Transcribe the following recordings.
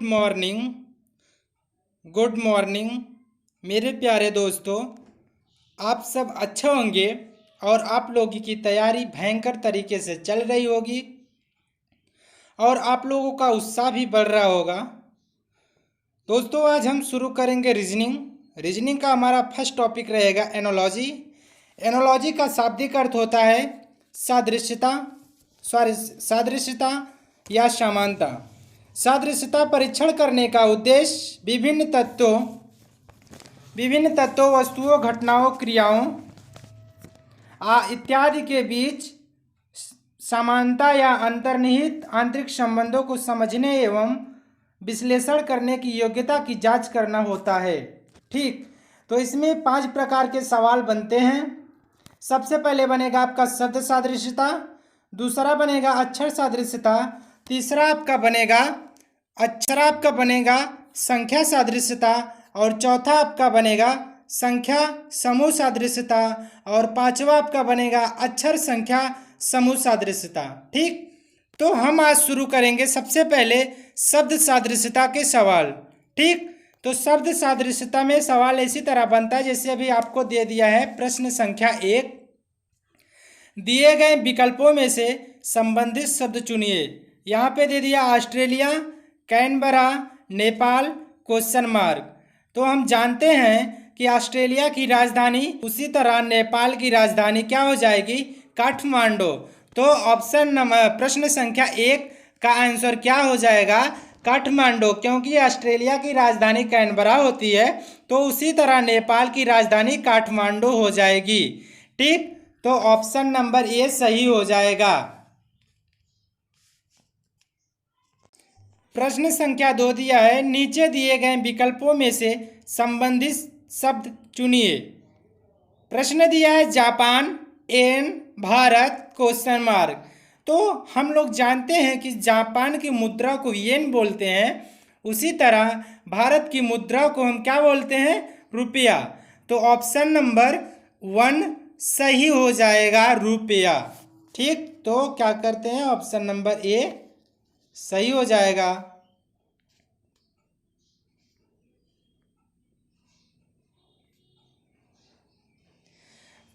Morning good morning मेरे प्यारे दोस्तों। आप सब अच्छे होंगे और आप लोगों की तैयारी भयंकर तरीके से चल रही होगी और आप लोगों का उत्साह भी बढ़ रहा होगा। दोस्तों, आज हम शुरू करेंगे रीजनिंग का हमारा फर्स्ट टॉपिक रहेगा एनोलॉजी। एनोलॉजी का शाब्दिक अर्थ होता है सादृश्यता या समानता। सादृश्यता परीक्षण करने का उद्देश्य विभिन्न तत्वों, वस्तुओं, घटनाओं, क्रियाओं इत्यादि के बीच समानता या अंतर्निहित आंतरिक संबंधों को समझने एवं विश्लेषण करने की योग्यता की जांच करना होता है। ठीक, तो इसमें 5 प्रकार के सवाल बनते हैं। सबसे पहले बनेगा आपका शब्द सादृश्यता, दूसरा बनेगा अक्षर सादृश्यता, तीसरा आपका बनेगा संख्या सादृश्यता और चौथा आपका बनेगा संख्या समूह सादृश्यता और पांचवा आपका बनेगा अक्षर संख्या समूह सादृश्यता। ठीक, तो हम आज शुरू करेंगे सबसे पहले शब्द सादृश्यता के सवाल। ठीक, तो शब्द सादृश्यता में सवाल इसी तरह बनता है जैसे अभी आपको दे दिया है। प्रश्न संख्या 1, दिए गए विकल्पों में से संबंधित शब्द चुनिए। यहाँ पे दे दिया Australia, Canberra, Nepal, question mark. तो हम जानते हैं कि ऑस्ट्रेलिया की राजधानी, उसी तरह नेपाल की राजधानी क्या हो जाएगी, काठमांडू। तो प्रश्न संख्या 1 का आंसर क्या हो जाएगा, काठमांडू, क्योंकि ऑस्ट्रेलिया की राजधानी कैनबरा होती है तो उसी तरह नेपाल की राजधानी काठमांडू हो जाएगी। ठीक, तो ऑप्शन नंबर ए सही हो जाएगा। प्रश्न संख्या 2 दिया है, नीचे दिए गए विकल्पों में से संबंधित शब्द चुनिए। प्रश्न दिया है जापान, येन, भारत, क्वेश्चन मार्क। तो हम लोग जानते हैं कि जापान की मुद्रा को येन बोलते हैं, उसी तरह भारत की मुद्रा को हम क्या बोलते हैं, रुपया। तो ऑप्शन नंबर 1 सही हो जाएगा, रुपया। ठीक, तो क्या करते हैं, ऑप्शन नंबर ए सही हो जाएगा।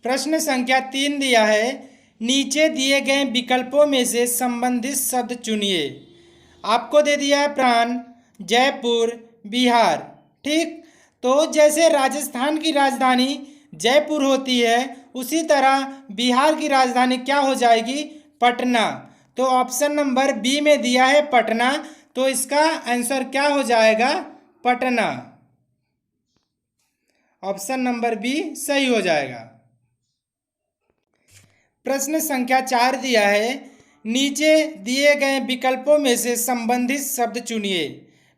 प्रश्न संख्या 3 दिया है, नीचे दिए गए विकल्पों में से संबंधित शब्द चुनिए। आपको दे दिया है प्राण, जयपुर, बिहार। ठीक, तो जैसे राजस्थान की राजधानी जयपुर होती है उसी तरह बिहार की राजधानी क्या हो जाएगी, पटना। तो ऑप्शन नंबर बी में दिया है पटना, तो इसका आंसर क्या हो जाएगा, पटना। ऑप्शन नंबर बी सही हो जाएगा। प्रश्न संख्या 4 दिया है, नीचे दिए गए विकल्पों में से संबंधित शब्द चुनिए।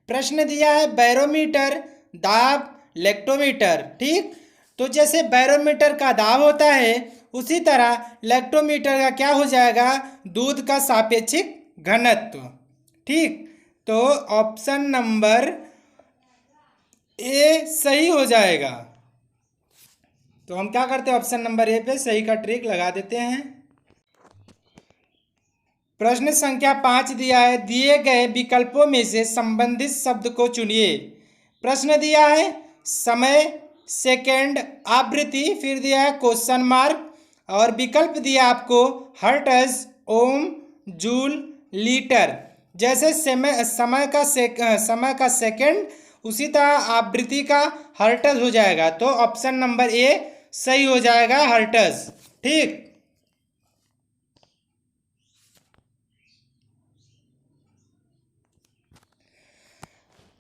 प्रश्न दिया है बैरोमीटर, दाब, लेक्टोमीटर। ठीक, तो जैसे बैरोमीटर का दाब होता है उसी तरह लेक्टोमीटर का क्या हो जाएगा, दूध का सापेक्षिक घनत्व। ठीक, तो ऑप्शन नंबर ए सही हो जाएगा। तो हम क्या करते हैं, ऑप्शन नंबर ए पे सही का ट्रिक लगा देते हैं। प्रश्न संख्या 5 दिया है, दिए गए विकल्पों में से संबंधित शब्द को चुनिए। प्रश्न दिया है समय, सेकेंड, आवृत्ति, फिर दिया है क्वेश्चन मार्क और विकल्प दिया आपको हर्ट्ज, ओम, जूल, लीटर। जैसे समय का सेकेंड उसी तरह आवृत्ति का हर्ट्ज हो जाएगा, तो ऑप्शन नंबर ए सही हो जाएगा, हर्ट्ज। ठीक,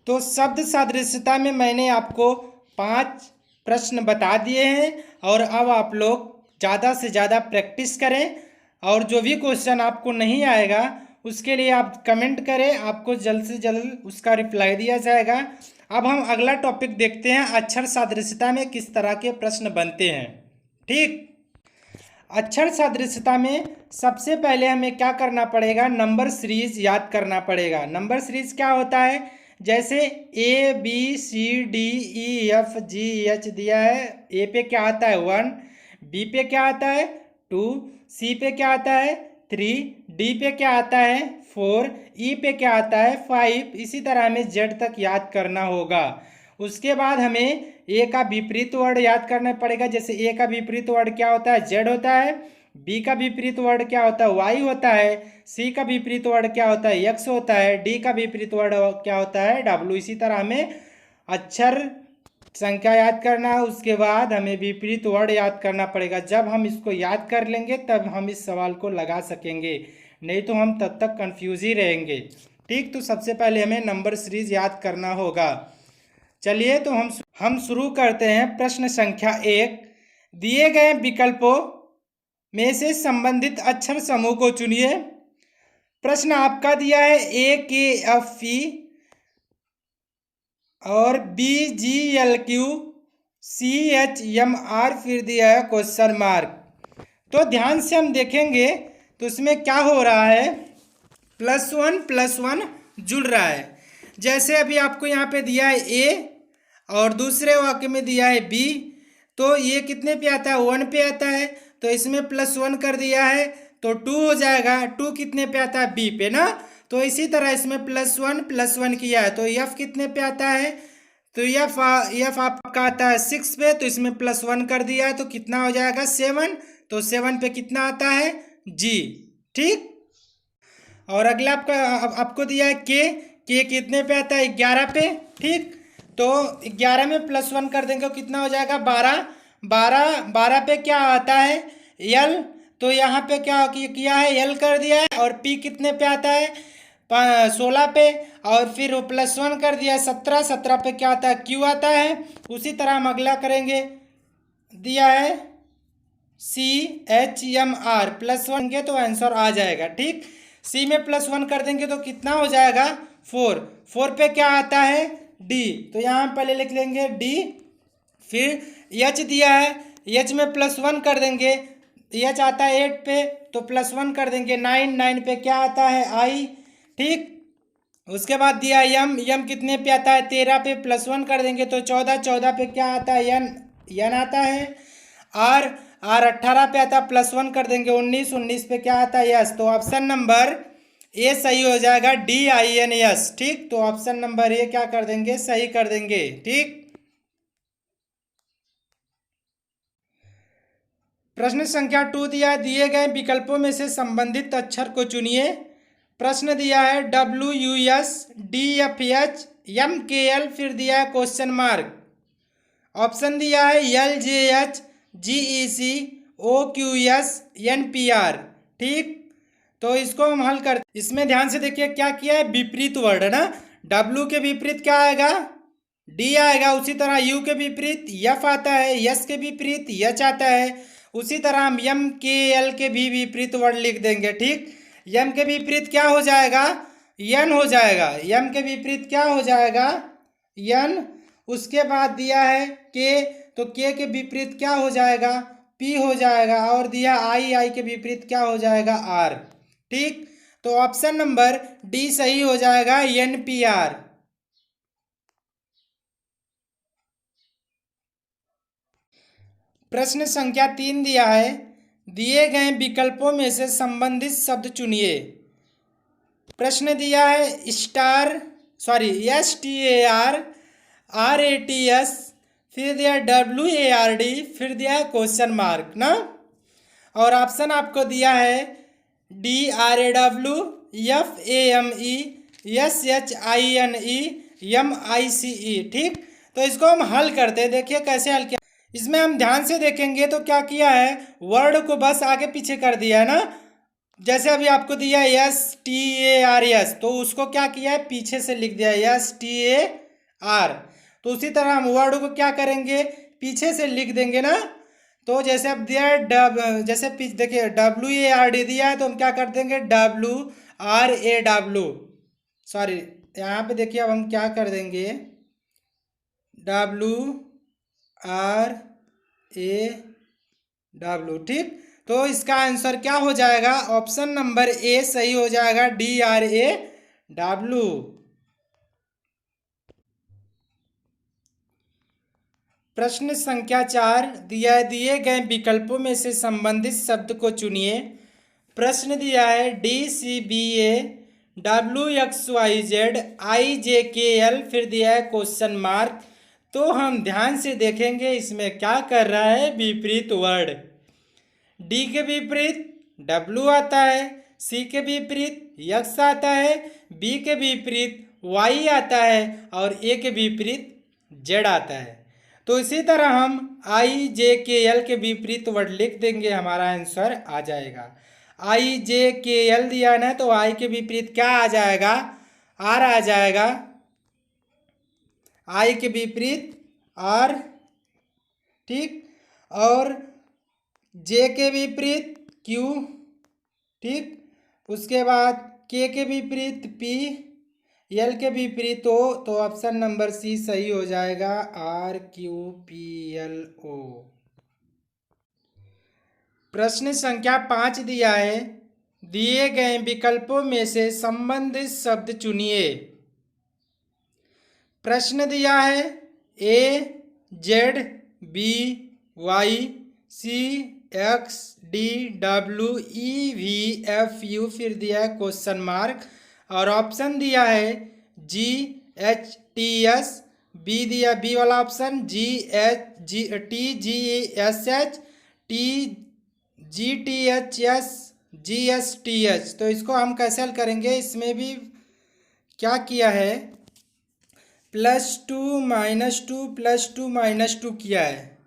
तो शब्द सादृश्यता में मैंने आपको 5 प्रश्न बता दिए हैं और अब आप लोग ज़्यादा से ज़्यादा प्रैक्टिस करें और जो भी क्वेश्चन आपको नहीं आएगा उसके लिए आप कमेंट करें, आपको जल्द से जल्द उसका रिप्लाई दिया जाएगा। अब हम अगला टॉपिक देखते हैं, अक्षर सादृश्यता में किस तरह के प्रश्न बनते हैं। ठीक, अक्षर सादृश्यता में सबसे पहले हमें क्या करना पड़ेगा, नंबर सीरीज याद करना पड़ेगा। नंबर सीरीज क्या होता है, जैसे A B C D E F G H दिया है, ए पे क्या आता है 1, बी पे क्या आता है 2, सी पे क्या आता है 3, डी पे क्या आता है 4, ई पे क्या आता है 5। इसी तरह हमें जेड तक याद करना होगा। उसके बाद हमें ए का विपरीत वर्ड याद करना पड़ेगा। जैसे ए का विपरीत वर्ड क्या होता है जेड होता है, बी का विपरीत वर्ड क्या होता है वाई होता है, सी का विपरीत वर्ड क्या होता है एक्स होता है, डी का विपरीत वर्ड क्या होता है डब्ल्यू। इसी तरह हमें अक्षर संख्या याद करना है। उसके बाद हमें विपरीत वर्ड याद करना पड़ेगा। जब हम इसको याद कर लेंगे तब हम इस सवाल को लगा सकेंगे, नहीं तो हम तब तक कंफ्यूज ही रहेंगे। ठीक, तो सबसे पहले हमें नंबर सीरीज याद करना होगा। चलिए तो हम शुरू करते हैं। प्रश्न संख्या 1, दिए गए विकल्पों में से संबंधित अक्षर समूह को चुनिए। प्रश्न आपका दिया है ए के एफ ई और B G L Q C H M R, फिर दिया है क्वेश्चन मार्क। तो ध्यान से हम देखेंगे तो इसमें क्या हो रहा है, +1 जुड़ रहा है। जैसे अभी आपको यहाँ पे दिया है ए और दूसरे वाक्य में दिया है बी, तो ये कितने पे आता है 1 पे आता है, तो इसमें +1 कर दिया है तो 2 हो जाएगा। 2 कितने पे आता है बी पे ना, तो इसी तरह इसमें +1 किया है तो एफ कितने पे आता है, तो एफ आपका आता है 6 पे, तो इसमें +1 कर दिया है तो कितना हो जाएगा 7। तो 7 पे कितना आता है जी। ठीक, और अगला आपको दिया है के कितने पे आता है 11 पे। ठीक, तो 11 में +1 कर देंगे तो कितना हो जाएगा 12 पे क्या आता है यल, तो यहाँ पे क्या किया है यल कर दिया है। और पी कितने पे आता है 16 पे, और फिर वो +1 कर दिया है 17 पे क्या आता है क्यू आता है। उसी तरह हम अगला करेंगे, दिया है CHMR, +1 के तो आंसर आ जाएगा। ठीक, सी में +1 कर देंगे तो कितना हो जाएगा 4 पे क्या आता है डी, तो यहाँ पहले लिख लेंगे डी। फिर एच दिया है, एच में +1 कर देंगे, एच आता है 8 पे तो +1 कर देंगे 9 पे क्या आता है आई। ठीक, उसके बाद दिया यम कितने पे आता है 13 पे +1 कर देंगे तो 14 पे क्या आता है यन आता है। आर 18 पे आता है +1 कर देंगे 19 पे क्या आता है यस। तो ऑप्शन नंबर ए सही हो जाएगा DINS। ठीक, तो ऑप्शन नंबर ए क्या कर देंगे सही कर देंगे। ठीक, प्रश्न संख्या 2 दिया है, दिए गए विकल्पों में से संबंधित अक्षर को चुनिए। प्रश्न दिया है WUS DFH MKL, फिर दिया है क्वेश्चन मार्क। ऑप्शन दिया है LJH GEC OQS NPR। ठीक, तो इसको हम हल कर, इसमें ध्यान से देखिए क्या किया है विपरीत वर्ड है ना, W के विपरीत क्या आएगा D आएगा, उसी तरह U के विपरीत F आता है, S के विपरीत H आता है। उसी तरह हम MKL के भी विपरीत वर्ड लिख देंगे। ठीक, M के विपरीत क्या हो जाएगा N हो जाएगा, M के विपरीत क्या हो जाएगा N। उसके बाद दिया है K, तो K के विपरीत क्या हो जाएगा P हो जाएगा, और दिया I के विपरीत क्या हो जाएगा R। ठीक, तो ऑप्शन नंबर डी सही हो जाएगा NPR। प्रश्न संख्या 3 दिया है, दिए गए विकल्पों में से संबंधित शब्द चुनिए। प्रश्न दिया है STAR RATS, फिर दिया WARD, फिर दिया है क्वेश्चन मार्क ना, और ऑप्शन आपको दिया है DRAW FAME SHINE MICE। ठीक, तो इसको हम हल करते हैं, देखिए कैसे हल किया। इसमें हम ध्यान से देखेंगे तो क्या किया है वर्ड को बस आगे पीछे कर दिया है ना। जैसे अभी आपको दिया है STARS, तो उसको क्या किया है पीछे से लिख दिया है STAR, तो उसी तरह हम वर्ड को क्या करेंगे पीछे से लिख देंगे ना। तो जैसे अब दिया है जैसे देखिए WARD दिया है तो हम क्या कर देंगे WRAW, सॉरी यहाँ पे देखिए अब हम क्या कर देंगे WRAW। ठीक, तो इसका आंसर क्या हो जाएगा ऑप्शन नंबर ए सही हो जाएगा DRAW। प्रश्न संख्या 4 दिए गए विकल्पों में से संबंधित शब्द को चुनिए। प्रश्न दिया है DCBA WXYZ IJKL, फिर दिया है क्वेश्चन मार्क। तो हम ध्यान से देखेंगे इसमें क्या कर रहा है, विपरीत वर्ड। डी के विपरीत W आता है, C के विपरीत X आता है, B के विपरीत Y आता है और A के विपरीत Z आता है। तो इसी तरह हम IJKL के विपरीत वर्ड लिख देंगे, हमारा आंसर आ जाएगा। IJKL दिया ना, तो I के विपरीत क्या आ जाएगा, R आ जाएगा। I के विपरीत R, ठीक, और J के विपरीत Q, ठीक, उसके बाद K के विपरीत P, L के विपरीत O, तो ऑप्शन नंबर C सही हो जाएगा, RQPLO। प्रश्न संख्या 5 दिया है, दिए गए विकल्पों में से संबंधित शब्द चुनिए। प्रश्न दिया है AZ BY CXDWEVFU, फिर दिया है क्वेश्चन मार्क, और ऑप्शन दिया है GHTS, बी दिया, बी वाला ऑप्शन TGSH TGTHS GSTH। तो इसको हम कैसे हल करेंगे, इसमें भी क्या किया है, +2 -2 +2 -2 किया है।